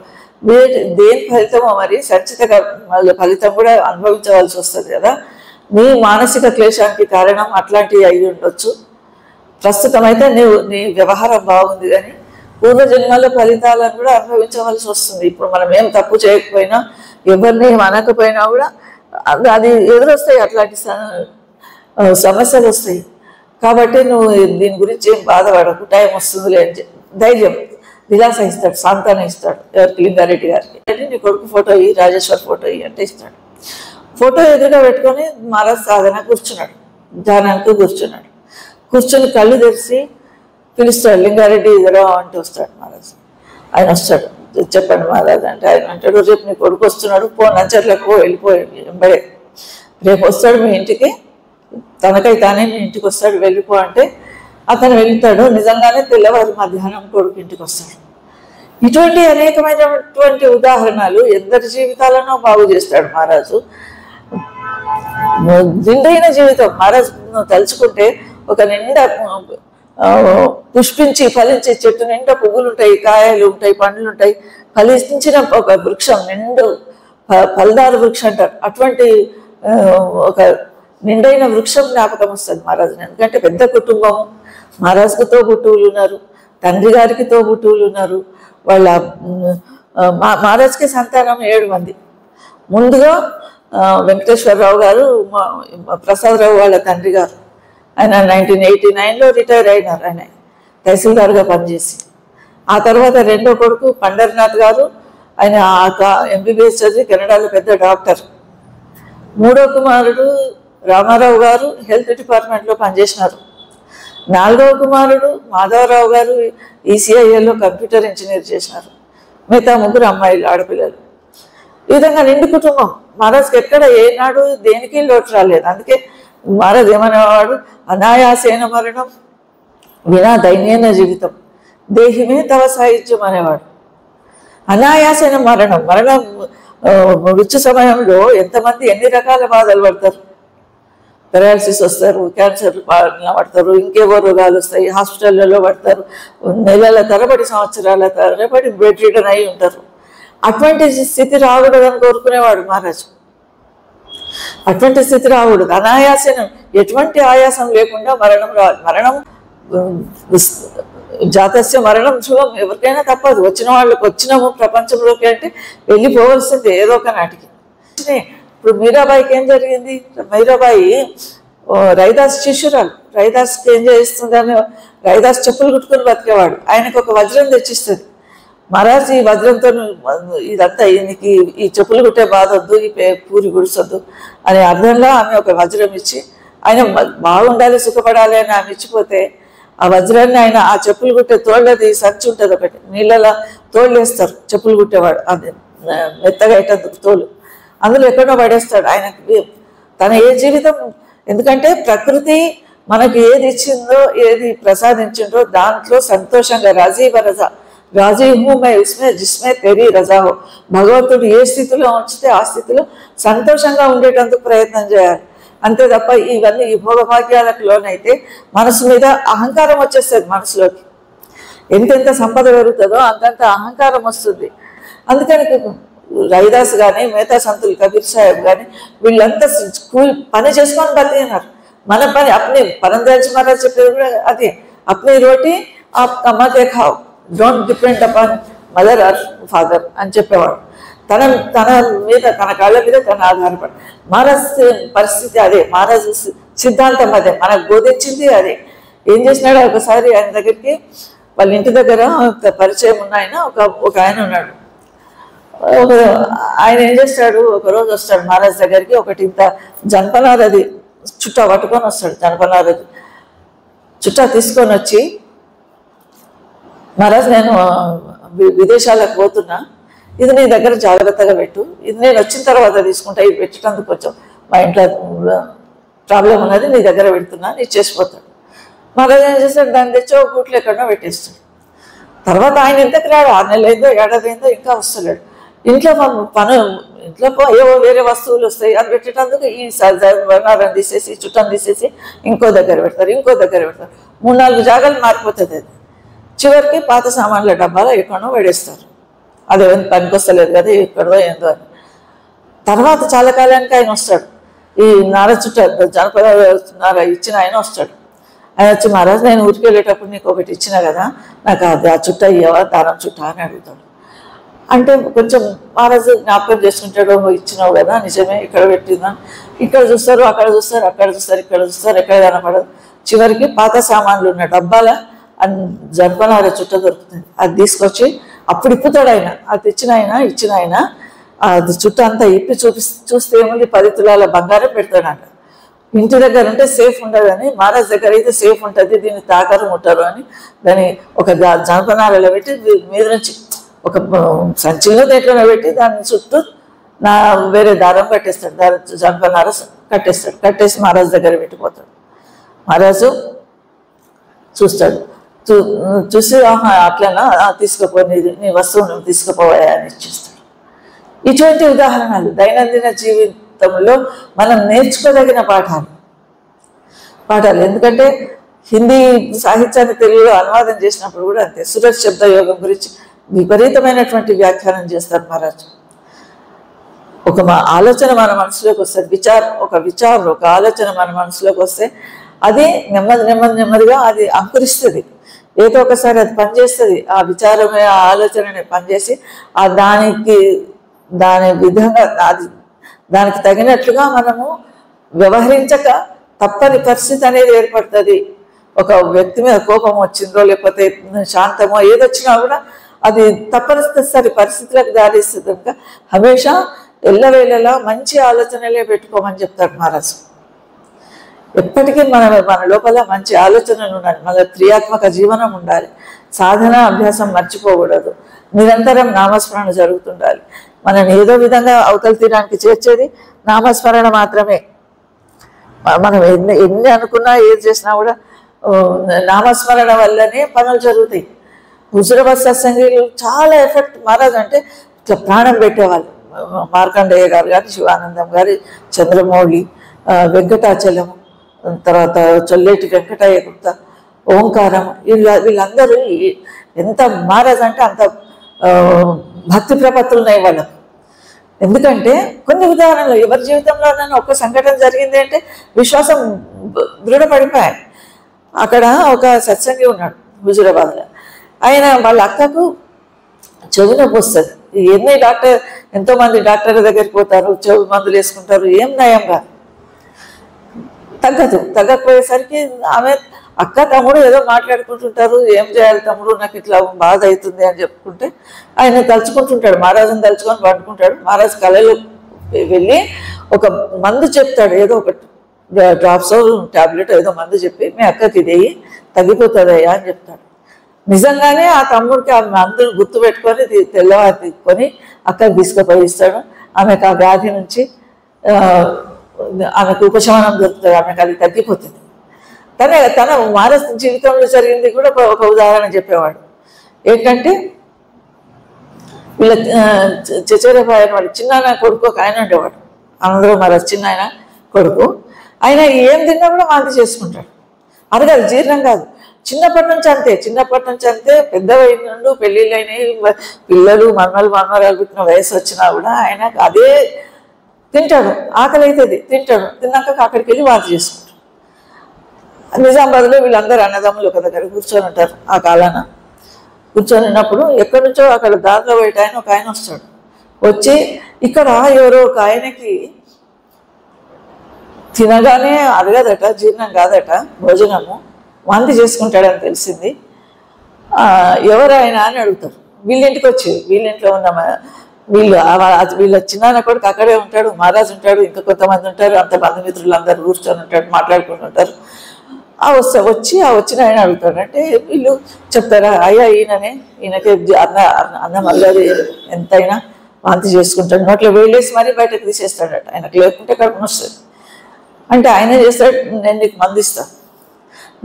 దేని ఫలితమో మరి సంచిత కర్మల ఫలితం కూడా అనుభవించవలసి వస్తుంది కదా. నీ మానసిక క్లేశానికి కారణం అట్లాంటివి అయి ఉండొచ్చు. ప్రస్తుతం అయితే నీ వ్యవహారం బాగుంది, కానీ పూర్వజన్మల ఫలితాలను కూడా అనుభవించవలసి వస్తుంది. ఇప్పుడు మనం ఏం తప్పు చేయకపోయినా, ఎవరిని అనకపోయినా కూడా అది ఎదురొస్తాయి, అట్లాంటి సమస్యలు వస్తాయి. కాబట్టి నువ్వు దీని గురించి ఏం బాధపడకు, టైం వస్తుందిలే అని ధైర్యం, దిలాస ఇస్తాడు, సాంత్వన ఇస్తాడు. ఎవరికి? లింగారెడ్డి గారికి. నీ కొడుకు ఫోటో ఇయ్యి, రాజేశ్వర్ ఫోటో ఇయ్యి అంటే ఇస్తాడు. ఫోటో ఎదురుగా పెట్టుకొని మహారాజ్ సాధన కూర్చున్నాడు, ధ్యానానికి కూర్చున్నాడు. కూర్చొని కళ్ళు తెరిచి పిలుస్తాడు, లింగారెడ్డి ఎదురా అంటూ వస్తాడు మహారాజ్. ఆయన వస్తాడు, చెప్పండి మహారాజ్ అంటే ఆయన అంటాడు, రేపు నీ కొడుకు వస్తున్నాడు, నంచర్లకు వెళ్ళిపోయాడు ఎంబడే, రేపు వస్తాడు మీ ఇంటికి, తనకై తానే మీ ఇంటికి వస్తాడు, వెళ్ళిపో అంటే అతను వెళ్తాడు. నిజంగానే తెల్లవారు మధ్యాహ్నం కొడుకు ఇంటికి వస్తాడు. ఇటువంటి అనేకమైనటువంటి ఉదాహరణలు ఎందరి జీవితాలను బాగు చేస్తాడు మహారాజు. నిండైన జీవితం మహారాజు తలుచుకుంటే ఒక నిండా పుష్పించి ఫలించే చెట్టు నిండా పువ్వులు ఉంటాయి, కాయలు ఉంటాయి, పండ్లు ఉంటాయి, ఫలించిన ఒక వృక్షం, నిండు ఫలదారు వృక్షం అంటారు. అటువంటి ఒక నిండైన వృక్షం జ్ఞాపకం వస్తుంది మహారాజు. ఎందుకంటే పెద్ద కుటుంబము, మహారాజుకు తోబుట్టువులు ఉన్నారు, తండ్రి గారికి తోబుట్టువులు ఉన్నారు. వాళ్ళ మహారాజుకి సంతానం 7 మంది. ముందుగా వెంకటేశ్వరరావు గారు, ప్రసాదరావు వాళ్ళ తండ్రి గారు, ఆయన 1989లో రిటైర్ అయినారు. ఆయన తహసీల్దార్గా పనిచేసి. ఆ తర్వాత రెండో కొడుకు పండర్నాథ్ గారు, ఆయన MBBS చదివి కెనడాలో పెద్ద డాక్టర్. మూడో కుమారుడు రామారావు గారు హెల్త్ డిపార్ట్మెంట్లో పనిచేసినారు. 4వ కుమారుడు మాధవరావు గారు ECILలో కంప్యూటర్ ఇంజనీర్ చేసినారు. మిగతా 3 అమ్మాయిలు, ఆడపిల్లలు. ఈ విధంగా నిండు కుటుంబం. మహారాజుకి ఎక్కడ ఏనాడు దేనికి లోటు రాలేదు. అందుకే మహారాజు ఏమనేవాడు, అనాయాసేన మరణం వినా దైన్యన జీవితం, దేహిమే తవ సాహిత్యం అనేవాడు. అనాయాసేన మరణం మృత్యు సమయంలో ఎంతమంది ఎన్ని రకాల బాధలు పడతారు. పెరాలసిస్ వస్తారు, క్యాన్సర్ పడతారు, ఇంకేవో రోగాలు వస్తాయి, హాస్పిటల్లో పడతారు, నెలల తరబడి, సంవత్సరాల తరబడి బెడ్ రిటర్న్ అయి ఉంటారు. అటువంటి స్థితి రాకూడదని కోరుకునేవాడు మహారాజు. అటువంటి స్థితి రాకూడదు. అనాయాసం, ఎటువంటి ఆయాసం లేకుండా మరణం రావాలి. మరణం జాతస్య మరణం శుభం, ఎవరికైనా తప్పదు. వచ్చిన వాళ్ళకి వచ్చినాము ప్రపంచంలోకి అంటే వెళ్ళిపోవలసింది ఏదో ఒక నాటికి. ఇప్పుడు మీరాబాయికి ఏం జరిగింది? మీరాబాయి రైదాస్ శిష్యురాలు. రైదాస్కి ఏం చేస్తుంది? ఆమె రైదాస్ చెప్పులు కుట్టుకుని బతికేవాడు. ఆయనకు ఒక వజ్రం తెచ్చిస్తుంది. మహారాజ్ ఈ వజ్రంతో ఇదంతా ఈయనకి ఈ చెప్పులు కుట్టే బాధ వద్దు, ఈ పూరి గుడిసొద్దు అనే అర్థంలో ఆమె ఒక వజ్రం ఇచ్చి, ఆయన బాగుండాలి సుఖపడాలి అని ఆమె ఇచ్చిపోతే ఆ వజ్రాన్ని ఆయన ఆ చెప్పులు కుట్టే తోళ్ళది సంచి ఉంటుంది ఒకటి, నీళ్ళలా తోళ్ళు వేస్తారు చెప్పులు కుట్టేవాడు, అది మెత్తగా అయ్యేటందుకు తోలు, అందులో ఎక్కడో పడేస్తాడు. ఆయనకి తన ఏ జీవితం, ఎందుకంటే ప్రకృతి మనకి ఏది ఇచ్చిందో ఏది ప్రసాదించిందో దాంట్లో సంతోషంగా రాజీ హూ మై ఉస్మే జిస్మే తెరీ రజా హో, భగవంతుడు ఏ స్థితిలో ఉంచితే ఆ స్థితిలో సంతోషంగా ఉండేటందుకు ప్రయత్నం చేయాలి. అంతే తప్ప ఇవన్నీ ఈ భోగభాగ్యాలకు లోనైతే మనసు మీద అహంకారం వచ్చేస్తుంది. మనసులోకి ఎంతెంత సంపద పెరుగుతుందో అంతంత అహంకారం వస్తుంది. అందుకని రైదాస్ కానీ మిగతా సంతులు కబీర్ సాహెబ్ కానీ వీళ్ళంతా పని చేసుకొని బతికినారు. మన పని అప్ని పరందాల్చి మహారాజ్ చెప్పేది కూడా అదే, అప్ని రోటీ ఆప్ కమాకే ఖావ్, don't depend upon mother or father అని చెప్పేవాడు. తన మీద తన కాళ్ళ మీద తన ఆధారపడి. మహారాజ్ పరిస్థితి అదే, మహారాజ్ సిద్ధాంతం అదే, మనకు బోధించింది అదే. ఏం చేసినాడు? ఒకసారి ఆయన దగ్గరికి వాళ్ళ ఇంటి దగ్గర పరిచయం ఉన్న ఆయన ఒక ఆయన ఉన్నాడు. ఆయన ఏం చేస్తాడు? ఒకరోజు వస్తాడు మహారాజ్ దగ్గరికి, ఒకటి ఇంత జనపనారది చుట్టా పట్టుకొని వస్తాడు. జనపనారది చుట్టా తీసుకొని వచ్చి, మహారాజ్ నేను విదేశాలకు పోతున్నా, ఇది నీ దగ్గర జాగ్రత్తగా పెట్టు, ఇది నేను వచ్చిన తర్వాత తీసుకుంటా, ఇది పెట్టడానికి కొంచెం మా ఇంట్లో ప్రాబ్లం ఉన్నది, నీ దగ్గర పెడుతున్నా, నీ చేసిపోతాడు. మహారాజ్ ఏం చేస్తాడు? దాన్ని తెచ్చి ఒక కూట్లు ఎక్కడో పెట్టేస్తాడు. తర్వాత ఆయన ఇంతకు రాడు, 6 నెలలైందో 7 ఏడాదైందో ఇంకా వస్తలేడు. ఇంట్లో ఏవో వేరే వస్తువులు వస్తాయి, అది పెట్టేటందుకు ఈ వర్ణాలను తీసేసి చుట్టం తీసేసి ఇంకో దగ్గర పెడతారు, 3-4 జాగాలు మారిపోతుంది. అది చివరికి పాత సామాన్ల డబ్బాలో ఎక్కడో పడేస్తారు. అదేమైనా పనికొస్తలేదు కదా, ఎక్కడో ఏందో అని. తర్వాత చాలా కాలానికి ఆయన వస్తాడు, ఈ నార చుట్ట జనపద నార ఇచ్చిన ఆయన వస్తాడు. ఆయన వచ్చి, మహారాజ్ నేను ఊరికి వెళ్ళేటప్పుడు నీకు ఒకటి ఇచ్చిన కదా, నాకు ఆ చుట్ట ఇవ్వవా, దారం చుట్ట అని అడుగుతాడు. అంటే కొంచెం మహారాజు జ్ఞాపకం చేసుకుంటాడు, ఇచ్చినావు కదా నిజమే, ఇక్కడ పెట్టిందా, ఇక్కడ చూస్తారు, అక్కడ చూస్తారు, ఇక్కడ చూస్తారు, ఎక్కడ కనపడదు. చివరికి పాత సామాన్లు ఉన్న డబ్బాల జనపనార చుట్ట దొరుకుతుంది. అది తీసుకొచ్చి అప్పుడు ఇప్పుతాడు ఆయన. అది ఇచ్చిన ఆయన అది చుట్ట అంతా ఇప్పి చూస్తే ఏముంది, 10 తులాల బంగారం పెడతాడంట. ఇంటి దగ్గర ఉంటే సేఫ్ ఉండదని, మహారాజ్ దగ్గర అయితే సేఫ్ ఉంటుంది, దీన్ని తాకరు ముట్టరు అని దాన్ని ఒక జనపనారలో పెట్టి మీద నుంచి ఒక సంచిలో దేంట్లో పెట్టి దాన్ని చుట్టూ వేరే దారం కట్టేస్తాడు, జనపనార కట్టేస్తాడు. కట్టేసి మహారాజ్ దగ్గర పెట్టిపోతాడు. మహారాజు చూస్తాడు, చూసి అట్లనా తీసుకుపోయి నీ వస్తువును తీసుకుపోయా అని ఇచ్చేస్తాడు. ఇటువంటి ఉదాహరణలు దైనందిన జీవితంలో మనం నేర్చుకోదగిన పాఠాలు. ఎందుకంటే హిందీ సాహిత్యాన్ని తెలుగులో అనువాదం చేసినప్పుడు కూడా అంతే, సురత్ శబ్ద యోగం గురించి విపరీతమైనటువంటి వ్యాఖ్యానం చేస్తారు మహారాజు. ఒక ఆలోచన మన మనసులోకి వస్తుంది, ఒక ఆలోచన మన మనసులోకి వస్తే అది నెమ్మదిగా అది అంకురిస్తుంది. ఏదో ఒకసారి అది పనిచేస్తుంది. ఆ విచారమే ఆ ఆలోచనని పనిచేసి దాని విధంగా దానికి తగినట్లుగా మనము వ్యవహరించక తప్పని పరిస్థితి అనేది ఏర్పడుతుంది. ఒక వ్యక్తి మీద కోపం వచ్చిందో లేకపోతే శాంతమో ఏదొచ్చినా కూడా అది తప్పనిసరి పరిస్థితులకు దారిస్తుంది. కనుక హమేషా ఎల్లవేళలా మంచి ఆలోచనలే పెట్టుకోమని చెప్తాడు మహారాజు. ఎప్పటికీ మన లోపల మంచి ఆలోచనలు ఉండాలి, మన క్రియాత్మక జీవనం ఉండాలి, సాధన అభ్యాసం మర్చిపోకూడదు, నిరంతరం నామస్మరణ జరుగుతుండాలి. మనం ఏదో విధంగా అవతల తీరానికి చేర్చేది నామస్మరణ మాత్రమే. మనం ఎన్ని అనుకున్నా ఏది చేసినా కూడా నామస్మరణ వల్లనే పనులు జరుగుతాయి. హుజూరాబాద్ సత్సంగీలు చాలా ఎఫెక్ట్. మహారాజ్ అంటే ఇట్లా ప్రాణం పెట్టేవాళ్ళు. మార్కండేయ గారు కానీ, శివానందం గారి, చంద్రమౌళి, వెంకటాచలము, తర్వాత చొల్లేటి వెంకటయ్య గుప్త, ఓంకారం, వీళ్ళందరూ ఎంత మహారాజ్ అంటే అంత భక్తి ప్రపత్తులు ఉన్నాయి వాళ్ళకు. ఎందుకంటే కొన్ని ఉదాహరణలు ఎవరి జీవితంలోనైనా ఒక సంఘటన జరిగింది అంటే విశ్వాసం దృఢపడిపోయాయి. అక్కడ ఒక సత్సంగి ఉన్నాడు హుజూరాబాద్లో. ఆయన వాళ్ళ అక్కకు చెవి నొప్పి వస్తుంది. ఎంతోమంది డాక్టర్ దగ్గరికి పోతారు, చెవి మందులు వేసుకుంటారు, ఏం నయం కాదు, తగ్గకపోయేసరికి ఆమె అక్క తమ్ముడు ఏదో మాట్లాడుకుంటుంటారు, ఏం చేయాలి తమ్ముడు నాకు ఇట్లా బాధ అవుతుంది అని చెప్పుకుంటే ఆయన తలుచుకుంటుంటాడు, మహారాజుని తలుచుకొని పండుకుంటాడు. మహారాజు కళలో వెళ్ళి ఒక మందు చెప్తాడు, ఏదో ఒక డ్రాప్స్ టాబ్లెట్ ఏదో మందు చెప్పి మీ అక్కకి ఇదేయి తగ్గిపోతుందయ్యా అని చెప్తాడు. నిజంగానే ఆ తమ్ముడికి ఆ మందుని గుర్తుపెట్టుకొని తెల్లవారు తీసుకొని అక్కకి తీసుకుపోయి ఇస్తాడు. ఆమెకు ఆ వ్యాధి నుంచి ఆమెకు ఉపశమనం దొరుకుతుంది, ఆమెకు అది తగ్గిపోతుంది. తన మహారాజ్ జీవితంలో జరిగింది కూడా ఒక ఉదాహరణ చెప్పేవాడు. ఏంటంటే వీళ్ళ చచేరబాయి వాడు చిన్న కొడుకు ఒక ఆయన ఉండేవాడు, అందరూ మహారాజ్ చిన్న ఆయన కొడుకు. ఆయన ఏం తిన్నా కూడా వాంతి చేసుకుంటాడు, అరగదు, జీర్ణం కాదు. చిన్నప్పటి నుంచి అంతే పెద్దవైన నుండి పెళ్ళిళ్ళు అయినాయి, పిల్లలు మనమరాలు పుట్టిన వయసు వచ్చినా కూడా ఆయన అదే తింటాడు. ఆకలి అవుతుంది, తింటాడు, తిన్నాక అక్కడికి వెళ్ళి వాంతి చేసుకుంటాడు. నిజామాబాద్లో వీళ్ళందరూ అన్నదమ్ములు ఒక దగ్గర కూర్చొని ఉంటారు. ఆ కాలాన కూర్చొని ఉన్నప్పుడు ఎక్కడి నుంచో అక్కడ దారిలో బయట ఒక ఆయన వస్తాడు. వచ్చి ఇక్కడ ఎవరో ఒక ఆయనకి తినగానే అరగదట, జీర్ణం కాదట భోజనము, వాంతి చేసుకుంటాడని తెలిసింది. ఎవరైనా అని అడుగుతారు. వీళ్ళింటికి వచ్చి వీళ్ళింట్లో ఉన్న వీళ్ళ చిన్న కొడుకు అక్కడే ఉంటాడు, మహారాజు ఉంటాడు, ఇంకా కొంతమంది ఉంటారు, అంత బంధుమిత్రులు అందరూ కూర్చొని ఉంటాడు, మాట్లాడుకుంటూ ఉంటారు. ఆ వచ్చిన ఆయన అడుగుతాడు. అంటే వీళ్ళు చెప్తారా, అయ్యా ఈయనకి అన్నం అల్లరి ఎంతైనా వాంతి చేసుకుంటాడు, నోట్లో వేళ్ళేసి మరీ బయటకు తీసేస్తాడట, ఆయనకు లేకుంటే కడుపున వస్తుంది. అంటే ఆయన చేస్తాడు, నేను నీకు మందిస్తాను,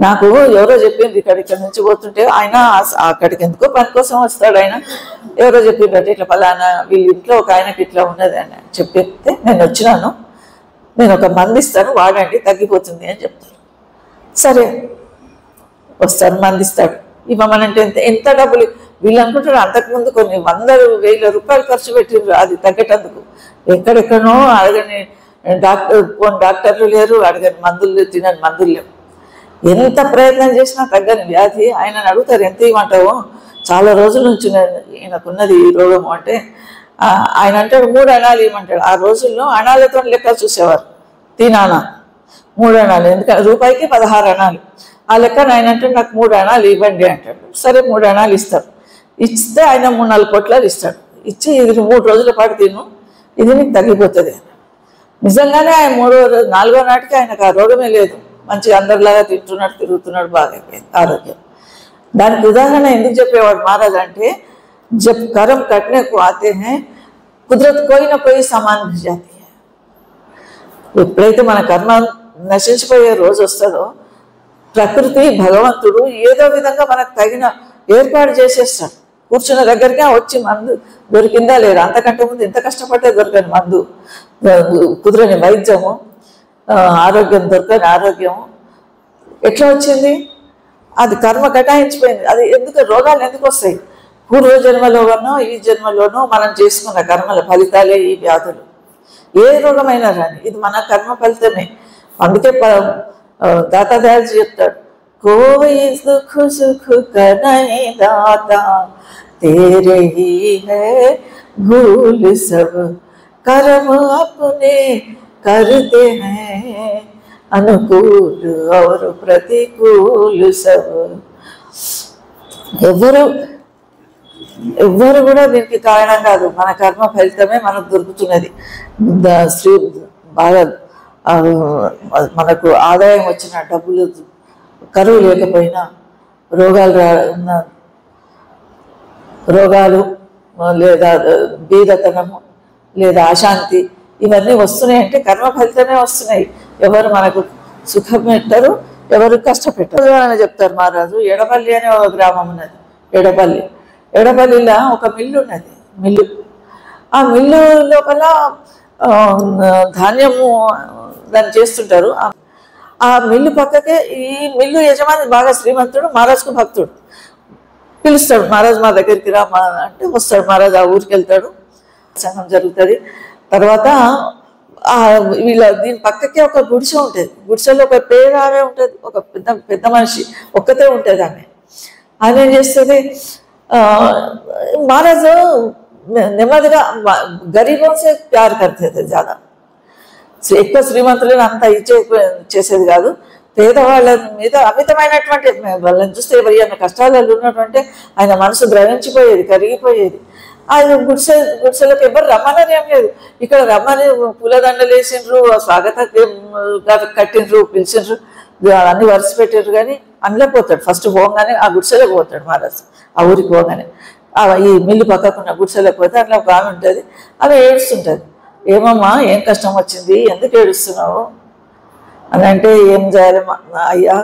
నాకు ఎవరో చెప్పింది ఇక్కడ నుంచి పోతుంటే ఆయన అక్కడికి ఎందుకో పని కోసం వస్తాడు, ఆయన ఎవరో చెప్పిందట ఇట్లా ఫలానా వీళ్ళ ఇంట్లో ఒక ఆయనకి ఇట్లా ఉన్నది అని చెప్తే నేను వచ్చినాను, నేను ఒక మందిస్తాను వాడండి తగ్గిపోతుంది అని చెప్తాడు. సరే వస్తాడు, మందిస్తాడు. ఇవ్వమనంటే ఎంత డబ్బులు వీళ్ళు అనుకుంటారు. అంతకుముందు కొన్ని 100,000 రూపాయలు ఖర్చు పెట్టిండ్రు అది తగ్గేటందుకు. ఎక్కడెక్కడనో అడగని డాక్టర్లు లేరు, అడగని మందులు తినని మందులు లేవు. ఎంత ప్రయత్నం చేసినా తగ్గని వ్యాధి. ఆయనను అడుగుతారు ఎంత ఇవ్వమంటావు, చాలా రోజుల నుంచి ఈయనకున్నది ఈ రోగము అంటే ఆయన అంటాడు 3 అణాలు ఇవ్వమంటాడు. ఆ రోజుల్లో అణాలతో లెక్క చూసేవారు, తీనానా 3 అణాలు, ఎందుకంటే రూపాయికి 16 అణాలు. ఆ లెక్కన ఆయన అంటే నాకు 3 అణాలు ఇవ్వండి అంటాడు. సరే 3 అణాలు ఇస్తారు. ఇస్తే ఆయన 3-4 పొట్లాలు ఇస్తాడు. ఇచ్చి ఇది 3 రోజుల పాటు తిను, ఇది నీకు తగ్గిపోతుంది. నిజంగానే ఆయన 4వ నాటికి ఆయనకు ఆ రోగమే లేదు, మంచిగా అందరిలాగా తింటున్నాడు, తిరుగుతున్నాడు, బాగా అయిపోయింది ఆరోగ్యం. దానికి ఉదాహరణ ఎందుకు చెప్పేవాడు మహారాజ్ అంటే, జబ్ కర్మ కట్నే కు ఆతే హై కుదరత్ కోయి నా కోయి సామాన్ మిల్ జాతి హై. ఎప్పుడైతే మన కర్మ నశించిపోయే రోజు వస్తుందో ప్రకృతి భగవంతుడు ఏదో విధంగా మనకు తగిన ఏర్పాటు చేసేస్తాడు. కూర్చున్న దగ్గరికి వచ్చి మందు దొరికిందా లేదా, అంతకంటే ముందు ఎంత కష్టపడితే దొరకని మందు, కుదరని వైద్యము, ఆరోగ్యం దొరకని ఆరోగ్యము ఎట్లా వచ్చింది? అది కర్మ కటాయించిపోయింది. అది ఎందుకు రోగాలు ఎందుకు వస్తాయి? పూర్వ జన్మలోనో ఈ జన్మలోనో మనం చేసుకున్న కర్మల ఫలితాలే ఈ వ్యాధులు. ఏ రోగమైనా రాని ఇది మన కర్మ ఫలితమే. అందుకే దాతాదారి చెప్తాడు, కోయి సుఖ సుఖ కనై దాతా तेरे ही है भूल सब कर्म अपने करते हैं अनुकूल और प्रतिकूल सब. ఎవ్వరు కూడా దీనికి కారణం కాదు, మన కర్మ ఫలితమే మనకు దొరుకుతున్నది. శ్రీ బాగా మనకు ఆదాయం వచ్చిన డబ్బులు కరువు లేకపోయినా రోగాలు లేదా బీదతనము లేదా అశాంతి ఇవన్నీ వస్తున్నాయి అంటే కర్మ ఫలితమే వస్తున్నాయి. ఎవరు మనకు సుఖం పెట్టరు, ఎవరు కష్టపెట్టరు అని చెప్తారు మహారాజు. ఎడపల్లి అనే ఒక గ్రామం ఉన్నది, ఎడపల్లిలో ఒక మిల్లు ఉన్నది. ఆ మిల్లు లోపల ధాన్యము దాన్ని చేస్తుంటారు. ఆ మిల్లు పక్కకే ఈ మిల్లు యజమాని బాగా శ్రీమంతుడు, మహారాజుకు భక్తుడు. పిలుస్తాడు, మహారాజు మా దగ్గరికి రా అంటే వస్తాడు. మహారాజు ఆ ఊరికి వెళ్తాడు. సంఘం జరుగుతుంది. తర్వాత వీళ్ళ దీని పక్కకే ఒక గుడిసె ఉంటుంది. గుడిసెలో ఒక పేద ఆమె ఉంటుంది, ఒక పెద్ద పెద్ద మనిషి ఒక్కతే ఉంటుంది. ఆమె ఏం చేస్తుంది, మహారాజు నెమ్మదిగా గరీబోं से प्यार करते थे ज़्यादा. ఎక్కువ శ్రీమంతులను అంత చేసేది కాదు. పేదవాళ్ళ మీద అమితమైనటువంటి వాళ్ళని చూస్తే ఎవరైనా కష్టాలలో ఉన్నటువంటి ఆయన మనసు ద్రవించిపోయేది, కరిగిపోయేది. ఆయన గుడిసెలకు ఎవరు రమ్మనని ఏం లేదు. ఇక్కడ రమ్మని పూలదండలు వేసిండ్రు, స్వాగత కట్టిండ్రు, పిలిచిండ్రు, అన్ని వరుస పెట్టిండ్రు. కానీ అందులో పోతాడు. ఫస్ట్ పోగానే ఆ గుడిసెలోకి పోతాడు మహారాజు. ఆ ఊరికి పోగానే ఈ మిల్లు పక్కకున్న గుడిసెలోకి పోతే అందులో ఒక ఆమె ఉంటుంది. ఆమె ఏడుస్తుంటుంది. ఏమమ్మా, ఏం కష్టం వచ్చింది, ఎందుకు ఏడుస్తున్నావు అని అంటే, ఏం చేయాలి అయ్యా,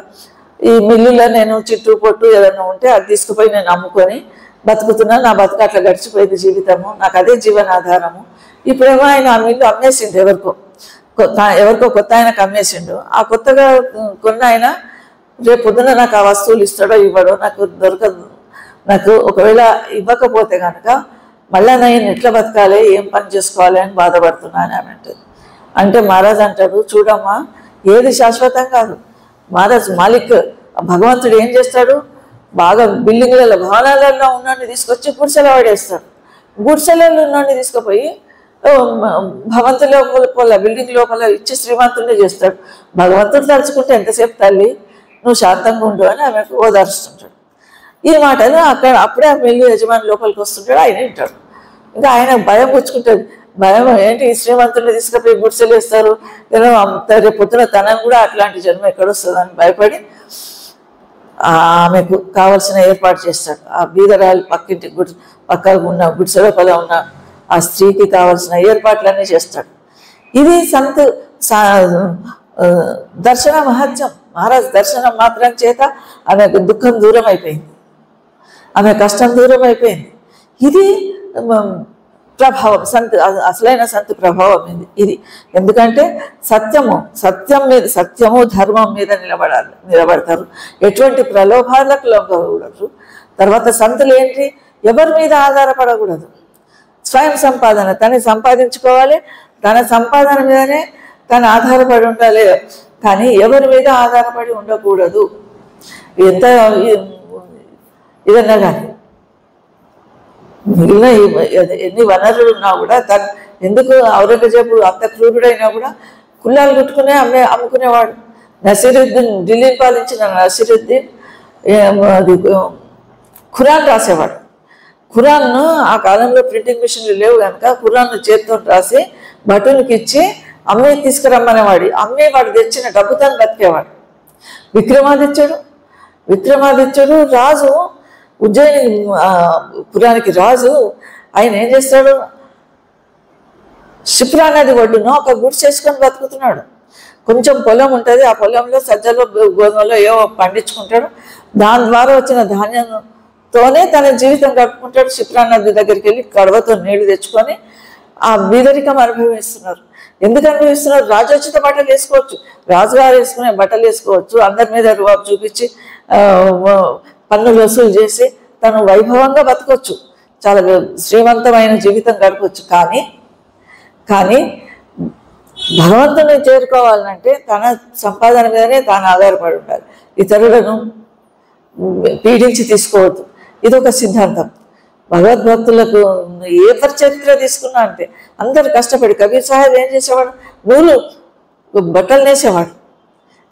ఈ మిల్లులో నేను చిట్టు పొట్టు ఏదైనా ఉంటే అది తీసుకుపోయి నేను అమ్ముకొని బతుకుతున్నా. నా బతుకు అట్లా గడిచిపోయింది జీవితము, నాకు అదే జీవనాధారము. ఇప్పుడేమో ఆయన ఆ మిల్లు అమ్మేసిండు, ఎవరికో కొత్త ఆయనకు అమ్మేసిండు. ఆ కొత్తగా కొన్న ఆయన రేపు పొద్దున నాకు ఆ వస్తువులు ఇస్తాడో ఇవ్వడో నాకు దొరకదు. నాకు ఒకవేళ ఇవ్వకపోతే కనుక మళ్ళీ నేను ఎట్లా బతకాలి, ఏం పని చేసుకోవాలి అని బాధపడుతున్నాను అని అంటుంది. అంటే మహారాజ్ అంటాడు, చూడమ్మా, ఏది శాశ్వతం కాదు. మహారాజ్ మాలిక్ భగవంతుడు ఏం చేస్తాడు, బాగా బిల్డింగ్లలో భవనాలలో ఉన్నోడిని తీసుకొచ్చి గుడిసెలో పడేస్తాడు. గుడిసెలలో ఉన్నోడిని తీసుకుపోయి భవంతు లోపల బిల్డింగ్ లోపల ఇచ్చి శ్రీమంతుడిని చేస్తాడు. భగవంతుడు తలుచుకుంటే ఎంతసేపు తల్లి నువ్వు శాంతంగా ఉండు అని ఆమెకు ఓదారుస్తుంటాడు. ఈ మాటలు అప్పుడే ఆ మిల్లు యజమాని లోపలికి వస్తుంటాడు. ఆయన వింటాడు. ఇంకా ఆయన భయం పుచ్చుకుంటుంది. భయం ఏంటి, శ్రీమంతుడిని తీసుకుపోయి గుడిసెలు వేస్తారు, రేపు పొద్దున తనను కూడా అట్లాంటి జన్మ ఎక్కడొస్తుందని భయపడి ఆమెకు కావలసిన ఏర్పాటు చేస్తాడు. ఆ బీదరాలు పక్కింటి పక్కకు ఉన్న గుడిసె లోపల ఉన్న ఆ స్త్రీకి కావలసిన ఏర్పాట్లన్నీ చేస్తాడు. ఇది దర్శన మహత్యం. మహారాజ్ దర్శనం మాత్రం చేత ఆమెకు దుఃఖం దూరం అయిపోయింది, ఆమె కష్టం దూరం అయిపోయింది. ఇది ప్రభావం, అసలైన సంత్ ప్రభావం ఇది. ఎందుకంటే సత్యము ధర్మం మీద నిలబడతారు, ఎటువంటి ప్రలోభాలకు లొంగకూడదు. తర్వాత సంతులు ఏంటి, ఎవరి మీద ఆధారపడకూడదు. స్వయం సంపాదన, తను సంపాదించుకోవాలి, తన సంపాదన మీదనే తను ఆధారపడి ఉండాలి, కానీ ఎవరి మీద ఆధారపడి ఉండకూడదు. ఎంత ఇదన్నా కానీ మిగిలిన ఎన్ని వనరులు ఉన్నా కూడా తను ఎందుకు ఔరంగజేబు అంత క్రూరుడైనా కూడా కుల్లాలు కుట్టుకునే అమ్ముకునేవాడు. నసీరుద్దీన్, ఢిల్లీని పాలించిన నసీరుద్దీన్ అది ఖురాన్ రాసేవాడు. ఖురాన్ను ఆ కాలంలో ప్రింటింగ్ మిషన్లు లేవు కనుక ఖురాన్ను చేతితో రాసి భటునికి ఇచ్చి అమ్మే తీసుకురమ్మనేవాడు. అమ్మే వాడు తెచ్చిన డబ్బుతో బతికేవాడు. విక్రమాదిత్యుడు రాజు, ఉజ్జయిని పురానికి రాజు. ఆయన ఏం చేస్తాడు, క్షిప్రా నది ఒడ్డున ఒక గుడిసె చేసుకొని బతుకుతున్నాడు. కొంచెం పొలం ఉంటుంది, ఆ పొలంలో సజ్జలో గోధుమలో ఏవో పండించుకుంటాడు. దాని ద్వారా వచ్చిన ధాన్యంతోనే తన జీవితం గడుపుకుంటాడు. క్షిప్రా నది దగ్గరికి వెళ్ళి కడవతో నీళ్లు తెచ్చుకొని ఆ బీదరికం అనుభవిస్తున్నారు. ఎందుకు అనుభవిస్తున్నారు, రాజోచిత బట్టలు వేసుకోవచ్చు, రాజుగారు వేసుకునే బట్టలు వేసుకోవచ్చు, అందరి మీద రువాబు చూపించి పన్నులు వసూలు చేసి తను వైభవంగా బతకొచ్చు, చాలా శ్రీమంతమైన జీవితం గడపచ్చు. కానీ భగవంతుని చేరుకోవాలంటే తన సంపాదన మీదనే తాను ఆధారపడి ఉండాలి, ఇతరులను పీడించి తీసుకోవద్దు. ఇది ఒక సిద్ధాంతం. భగవద్భక్తులకు ఏ చరిత్ర తీసుకున్నా అంటే అందరు కష్టపడి, కబీర్ సాహెబ్ ఏం చేసేవాడు, నూలు బట్టలు నేసేవాడు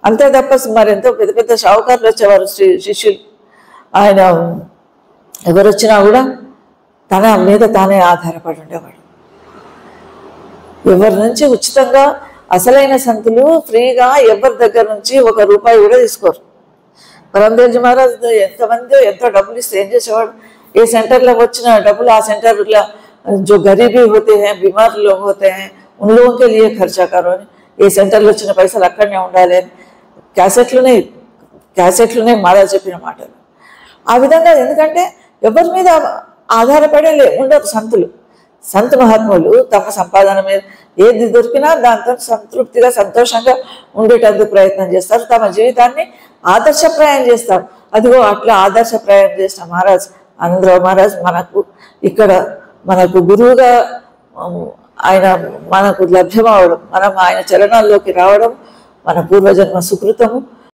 అంతే తప్ప మరెంతో పెద్ద పెద్ద షావుకారులు వచ్చేవారు శిష్యులు. ఆయన ఎవరు వచ్చినా కూడా తన మీద తానే ఆధారపడి ఉండేవాడు. ఎవరి నుంచి ఉచితంగా అసలైన సంతులు ఫ్రీగా ఎవరి దగ్గర నుంచి ₹1 కూడా తీసుకోరు. పరందేవ్జీ మహారాజ్ ఎంతో డబ్బులు ఇస్తే ఏం చేసేవాడు, ఏ సెంటర్లో వచ్చిన డబ్బులు ఆ సెంటర్లో जो गरीबी होते हैं, बीमार लोग होते हैं, उन लोगों के लिए खर्चा करो అని, ఏ సెంటర్లో వచ్చిన పైసలు అక్కడనే ఉండాలి అని క్యాసెట్లునే మహారాజ్ చెప్పిన మాటలు. ఆ విధంగా ఎందుకంటే ఎవరి మీద ఆధారపడే ఉండదు సంతులు. సంత మహాత్ములు తమ సంపాదన మీద ఏది దొరికినా దాంతో సంతృప్తిగా సంతోషంగా ఉండేటందుకు ప్రయత్నం చేస్తారు. తమ జీవితాన్ని ఆదర్శప్రాయం చేస్తారు. అదిగో అట్లా ఆదర్శప్రాయం చేసిన మహారాజ్ ఆనందరావు మహారాజ్ మనకు ఇక్కడ మనకు గురువుగా ఆయన మనకు లభ్యమవడం, మనం ఆయన చరణాల్లోకి రావడం మన పూర్వజన్మ సుకృతము.